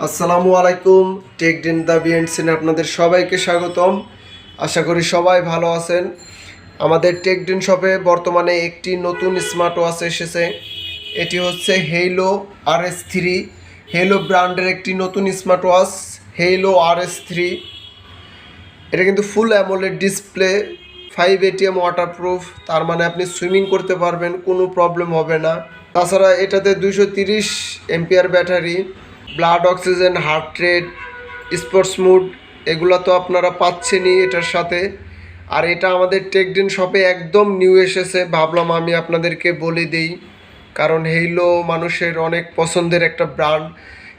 আসসালামু আলাইকুম। টেকডেন দ্য বিএন্ডসিনে আপনাদের সবাইকে স্বাগতম। আশা করি সবাই ভালো আছেন। আমাদের টেকডেন শপে বর্তমানে একটি নতুন স্মার্ট ওয়াচ এসেছে। এটি হচ্ছে হেইলো RS3, হেইলো ব্র্যান্ডের একটি নতুন স্মার্ট ওয়াচ, হেইলো RS3। এটা কিন্তু ফুল অ্যামোলেড ডিসপ্লে, 5 ATM ওয়াটারপ্রুফ, তার মানে আপনি সুইমিং করতে পারবেন, কোনো প্রবলেম হবে না। তাছাড়া এটাতে 230 এমপিআর battery, blood oxygen, heart rate, sports mood, এগুলো তো আপনারা পাচ্ছেনই এটার সাথে। আর এটা আমাদের টেকডেন শপে একদম নিউ এসেছে, ভাবলাম আমি আপনাদেরকে বলে দিই, কারণ হেইলো মানুষের অনেক পছন্দের একটা ব্র্যান্ড।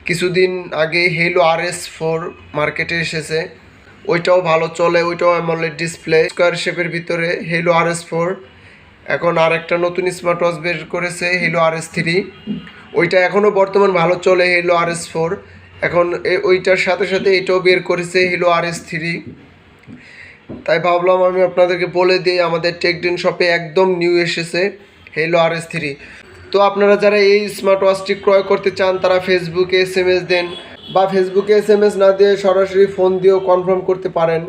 কিছুদিন আগে হেইলো RS4 মার্কেটে এসেছে, ওইটাও ভালো চলে, ওইটাও অ্যামোলেড ডিসপ্লে, স্কোয়ার শেপের ভিতরে হেইলো RS4। এখন আর একটা নতুন স্মার্ট ওয়াচ বের করেছে হেইলো RS3, ওইটা এখনও বর্তমান ভালো চলে, হেইলো RS4। এখন ওইটার সাথে সাথে এটাও বের করেছে হেইলো RS3। তাই ভাবলাম আমি আপনাদেরকে বলে দিই, আমাদের টেকডেন শপে একদম নিউ এসেছে হেইলো RS3। তো আপনারা যারা এই স্মার্ট ওয়াচটি ক্রয় করতে চান তারা ফেসবুকে SMS দেন, বা ফেসবুকে SMS না দিয়ে সরাসরি ফোন দিয়েও কনফার্ম করতে পারেন।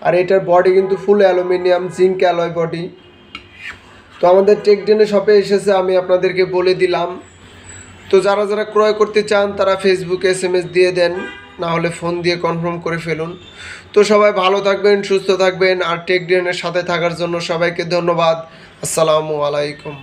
আর এটার বডি কিন্তু ফুল অ্যালুমিনিয়াম জিঙ্ক অ্যালয় বডি। তো আমাদের টেকডেনের শপে এসেছে, আমি আপনাদেরকে বলে দিলাম। তো যারা যারা ক্রয় করতে চান তারা ফেসবুকে SMS দিয়ে দেন, না হলে ফোন দিয়ে কনফার্ম করে ফেলুন। তো সবাই ভালো থাকবেন, সুস্থ থাকবেন, আর টেকডেনের সাথে থাকার জন্য সবাইকে ধন্যবাদ। আসসালামু আলাইকুম।